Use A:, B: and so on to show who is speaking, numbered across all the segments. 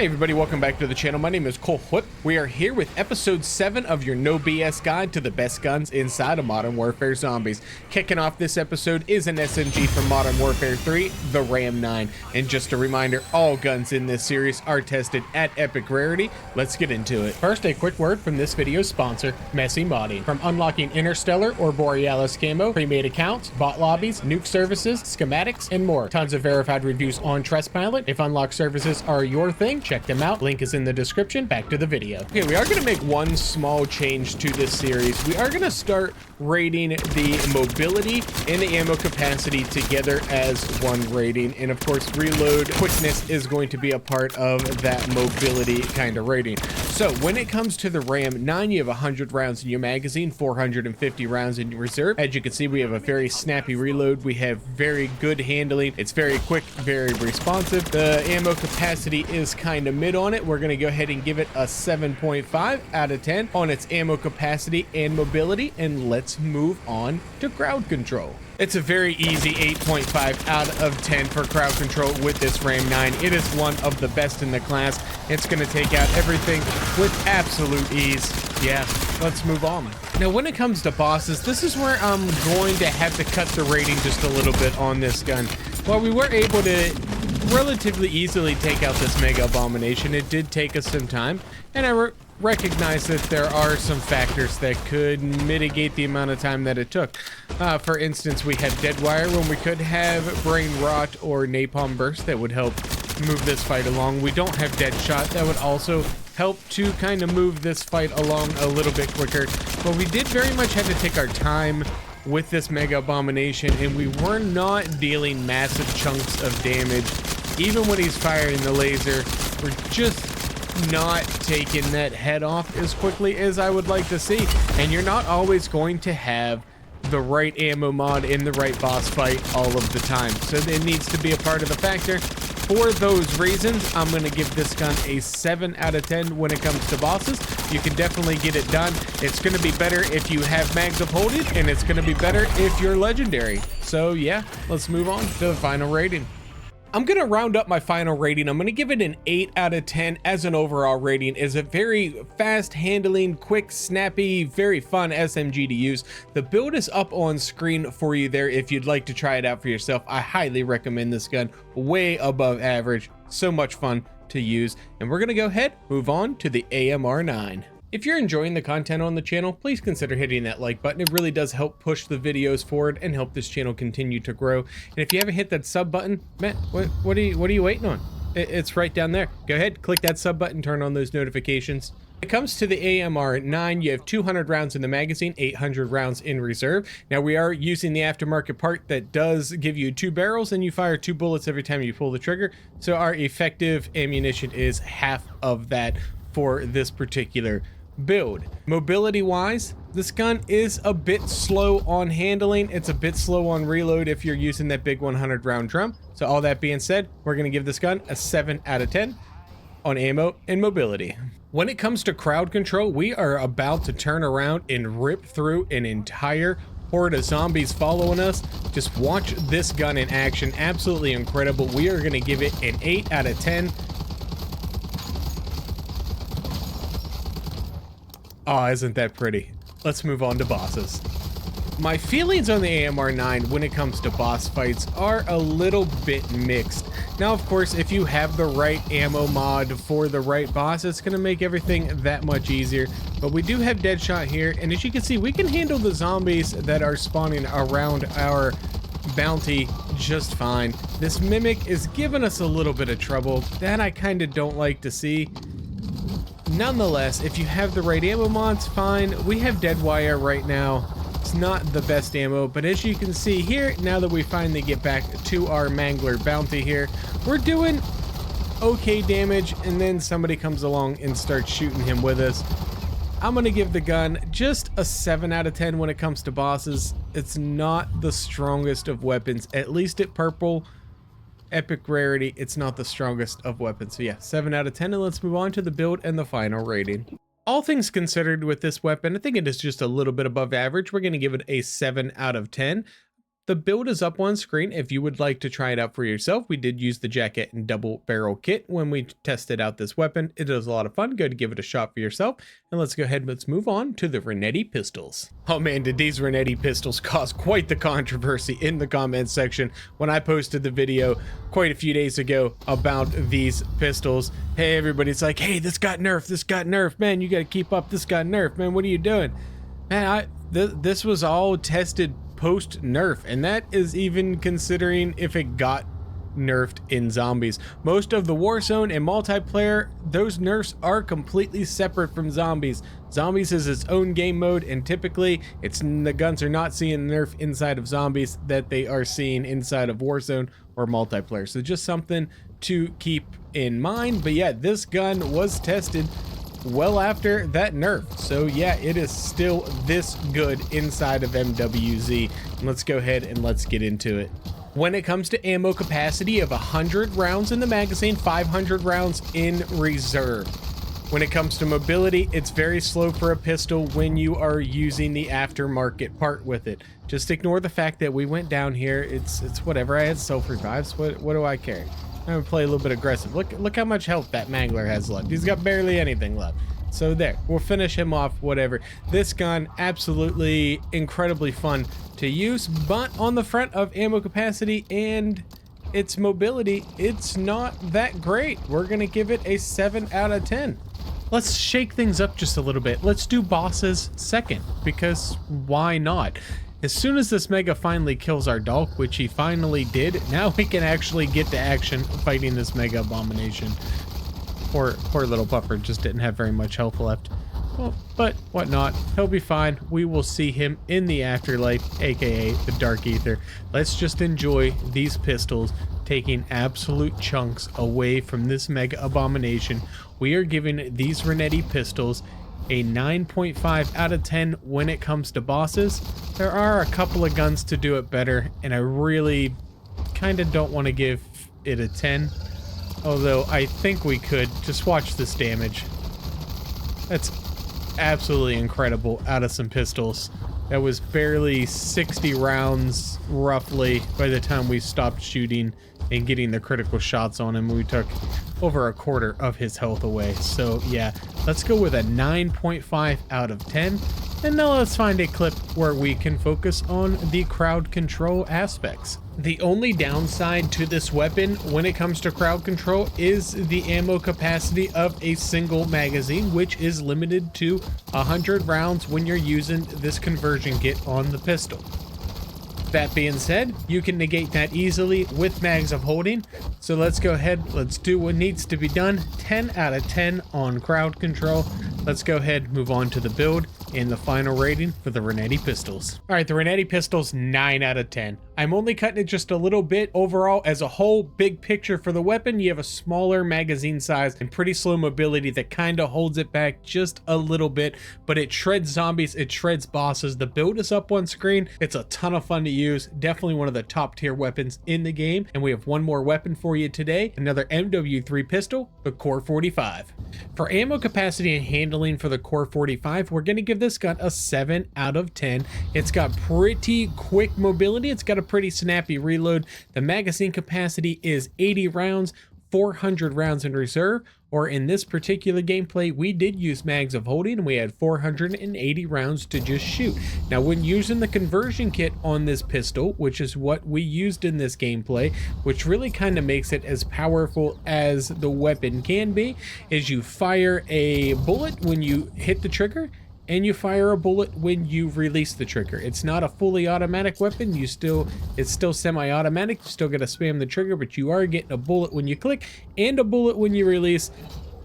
A: Hey everybody, welcome back to the channel. My name is Cole Whip. We are here with episode 7 of your no BS guide to the best guns inside of Modern Warfare Zombies. Kicking off this episode is an SMG from Modern Warfare 3, the Ram 9. And just a reminder, all guns in this series are tested at epic rarity. Let's get into it. First, a quick word from this video's sponsor, Messy Modding. From unlocking Interstellar or Borealis camo, pre-made accounts, bot lobbies, nuke services, schematics, and more. Tons of verified reviews on Trustpilot. If unlocked services are your thing, check them out. Link is in the description. Back to the video. Okay, we are going to make one small change to this series. We are going to start rating the mobility and the ammo capacity together as one rating. And of course, reload quickness is going to be a part of that mobility kind of rating. So when it comes to the Ram 9, you have 100 rounds in your magazine, 450 rounds in your reserve. As you can see, we have a very snappy reload. We have very good handling. It's very quick, very responsive. The ammo capacity is kind of mid on it. We're going to go ahead and give it a 7.5 out of 10 on its ammo capacity and mobility. And let's move on to crowd control. It's a very easy 8.5 out of 10 for crowd control with this Ram 9. It is one of the best in the class. It's going to take out everything with absolute ease. Yeah, let's move on. Now, when it comes to bosses, this is where I'm going to have to cut the rating just a little bit on this gun. While we were able to relatively easily take out this Mega Abomination, it did take us some time, and I recognize that there are some factors that could mitigate the amount of time that it took. For instance, we had Dead Wire when we could have Brain Rot or Napalm Burst that would help move this fight along. We don't have Dead Shot that would also help to kind of move this fight along a little bit quicker. But we did very much have to take our time with this Mega Abomination, and we were not dealing massive chunks of damage. Even when he's firing the laser, we're just not taking that head off as quickly as I would like to see. And you're not always going to have the right ammo mod in the right boss fight all of the time. So it needs to be a part of the factor. For those reasons, I'm going to give this gun a 7 out of 10 when it comes to bosses. You can definitely get it done. It's going to be better if you have mags upholded, and it's going to be better if you're legendary. So yeah, let's move on to the final rating. I'm going to round up my final rating. I'm going to give it an 8 out of 10 as an overall rating. It's a very fast handling, quick, snappy, very fun SMG to use. The build is up on screen for you there if you'd like to try it out for yourself. I highly recommend this gun. Way above average. So much fun to use. And we're going to go ahead, move on to the AMR9. If you're enjoying the content on the channel, please consider hitting that like button. It really does help push the videos forward and help this channel continue to grow. And if you haven't hit that sub button, Matt, what are you waiting on? It's right down there. Go ahead, click that sub button, turn on those notifications. When it comes to the AMR9, you have 200 rounds in the magazine, 800 rounds in reserve. Now we are using the aftermarket part that does give you 2 barrels, and you fire 2 bullets every time you pull the trigger. So our effective ammunition is half of that for this particular build. Mobility wise, this gun is a bit slow on handling. It's a bit slow on reload if you're using that big 100 round drum. So all that being said, we're going to give this gun a 7 out of 10 on ammo and mobility. When it comes to crowd control, we are about to turn around and rip through an entire horde of zombies following us. Just watch this gun in action. Absolutely incredible. We are going to give it an 8 out of 10. Oh, isn't that pretty? Let's move on to bosses. My feelings on the AMR9 when it comes to boss fights are a little bit mixed. Now, of course, if you have the right ammo mod for the right boss, it's going to make everything that much easier. But we do have Deadshot here, and as you can see, we can handle the zombies that are spawning around our bounty just fine. This Mimic is giving us a little bit of trouble. That I kind of don't like to see. Nonetheless, if you have the right ammo mods, fine. We have Dead Wire right now. It's not the best ammo, but as you can see here, now that we finally get back to our Mangler bounty here, we're doing okay damage, and then somebody comes along and starts shooting him with us. I'm going to give the gun just a 7 out of 10 when it comes to bosses. It's not the strongest of weapons, at least at purple. Epic rarity, it's not the strongest of weapons. So yeah, 7 out of 10, and let's move on to the build and the final rating. All things considered with this weapon, I think it is just a little bit above average. We're going to give it a 7 out of 10. The build is up on screen if you would like to try it out for yourself. We did use the jacket and double barrel kit when we tested out this weapon. It is a lot of fun. Go to give it a shot for yourself. And let's go ahead and let's move on to the RENETTI pistols. Oh man, did these RENETTI pistols cause quite the controversy in the comments section when I posted the video quite a few days ago about these pistols. Hey, everybody's like, hey, this got nerfed, man, you got to keep up, this got nerfed, man, what are you doing? Man, this was all tested post nerf, and that is even considering if it got nerfed in zombies. Most of the Warzone and multiplayer, those nerfs are completely separate from zombies. Zombies is its own game mode, and typically the guns are not seeing nerf inside of zombies that they are seeing inside of Warzone or multiplayer. So just something to keep in mind. But yeah, this gun was tested well after that nerf, so yeah, it is still this good inside of MWZ. Let's go ahead and let's get into it. When it comes to ammo capacity of 100 rounds in the magazine, 500 rounds in reserve. When it comes to mobility, it's very slow for a pistol when you are using the aftermarket part with it. Just ignore the fact that we went down here. It's whatever. I had self revives. What do I care? I'm gonna play a little bit aggressive. Look how much health that Mangler has left. He's got barely anything left. So there, we'll finish him off, whatever. This gun, absolutely incredibly fun to use, but on the front of ammo capacity and its mobility, it's not that great. We're gonna give it a 7 out of 10. Let's shake things up just a little bit. Let's do bosses second, because why not? As soon as this Mega finally kills our Dolk, which he finally did, now we can actually get to action fighting this Mega Abomination. Poor little puffer just didn't have very much health left. Well, but whatnot, he'll be fine. We will see him in the afterlife, aka the Dark Ether. Let's just enjoy these pistols taking absolute chunks away from this Mega Abomination. We are giving these RENETTI pistols a 9.5 out of 10 when it comes to bosses. There are a couple of guns to do it better, and I really kind of don't want to give it a 10. Although I think we could. Just watch this damage. That's absolutely incredible out of some pistols. That was barely 60 rounds, roughly, by the time we stopped shooting and getting the critical shots on him. We took over a quarter of his health away. So yeah, let's go with a 9.5 out of 10. And now let's find a clip where we can focus on the crowd control aspects. The only downside to this weapon when it comes to crowd control is the ammo capacity of a single magazine, which is limited to 100 rounds when you're using this conversion kit on the pistol. That being said, you can negate that easily with mags of holding. So let's go ahead, let's do what needs to be done. 10 out of 10 on crowd control. Let's go ahead and move on to the build and the final rating for the RENETTI pistols. All right, the RENETTI pistols, 9 out of 10. I'm only cutting it just a little bit. Overall, as a whole, big picture for the weapon, you have a smaller magazine size and pretty slow mobility that kind of holds it back just a little bit, but it shreds zombies, it shreds bosses. The build is up on screen. It's a ton of fun to use. Definitely one of the top tier weapons in the game. And we have one more weapon for you today, another MW3 pistol, the Core 45. For ammo capacity and handling for the Core 45, we're going to give this gun a 7 out of 10. It's got pretty quick mobility. It's got a pretty snappy reload. The magazine capacity is 80 rounds, 400 rounds in reserve, or in this particular gameplay, we did use mags of holding and we had 480 rounds to just shoot. Now, when using the conversion kit on this pistol, which is what we used in this gameplay, which really kind of makes it as powerful as the weapon can be, is you fire a bullet when you hit the trigger, and you fire a bullet when you release the trigger. It's not a fully automatic weapon. It's still semi-automatic. You still gotta spam the trigger, but you are getting a bullet when you click and a bullet when you release.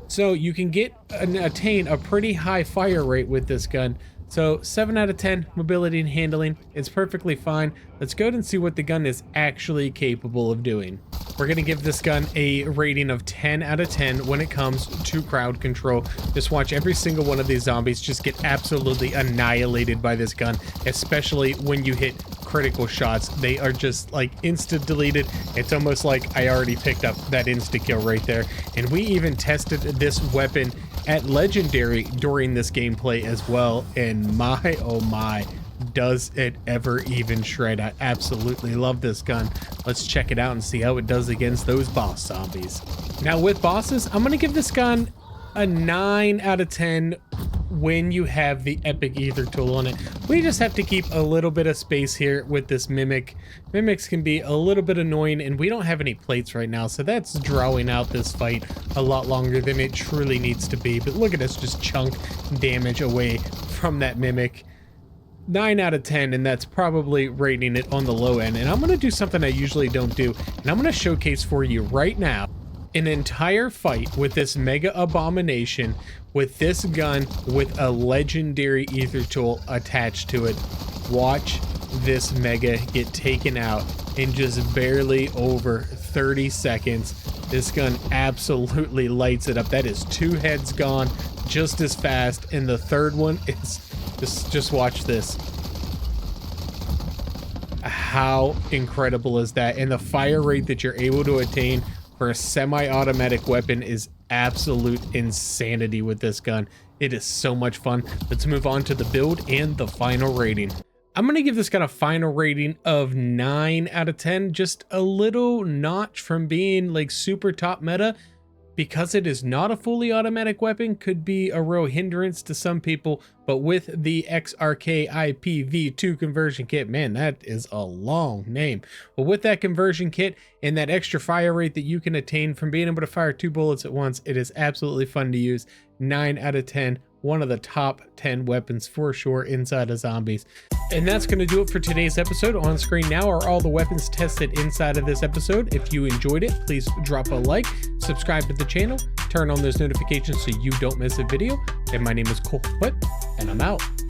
A: So you can attain a pretty high fire rate with this gun. So 7 out of 10, mobility and handling, it's perfectly fine. Let's go ahead and see what the gun is actually capable of doing. We're gonna give this gun a rating of 10 out of 10 when it comes to crowd control. Just watch every single one of these zombies just get absolutely annihilated by this gun, especially when you hit critical shots. They are just like insta deleted. It's almost like I already picked up that insta kill right there. And we even tested this weapon at Legendary during this gameplay as well, and my oh my, does it ever even shred. I absolutely love this gun. Let's check it out and see how it does against those boss zombies. Now with bosses, I'm gonna give this gun a 9 out of 10 when you have the epic ether tool on it. We just have to keep a little bit of space here with this mimic. Mimics can be a little bit annoying, and we don't have any plates right now, so that's drawing out this fight a lot longer than it truly needs to be. But look at us just chunk damage away from that mimic. 9 out of 10, and that's probably rating it on the low end. And I'm gonna do something I usually don't do, and I'm gonna showcase for you right now an entire fight with this mega abomination with this gun with a legendary ether tool attached to it. Watch this mega get taken out in just barely over 30 seconds. This gun absolutely lights it up. That is 2 heads gone just as fast, and the third one is just watch this. How incredible is that? And the fire rate that you're able to attain for a semi-automatic weapon is absolute insanity with this gun. It is so much fun. Let's move on to the build and the final rating. I'm gonna give this gun a final rating of 9 out of 10, just a little notch from being like super top meta, because it is not a fully automatic weapon. Could be a real hindrance to some people, but with the XRK IPv2 conversion kit, man, that is a long name. Well, with that conversion kit and that extra fire rate that you can attain from being able to fire 2 bullets at once, it is absolutely fun to use. 9 out of 10, one of the top 10 weapons for sure inside of zombies. And that's going to do it for today's episode. On screen now are all the weapons tested inside of this episode. If you enjoyed it, please drop a like, subscribe to the channel, turn on those notifications so you don't miss a video. And my name is Cole, and I'm out.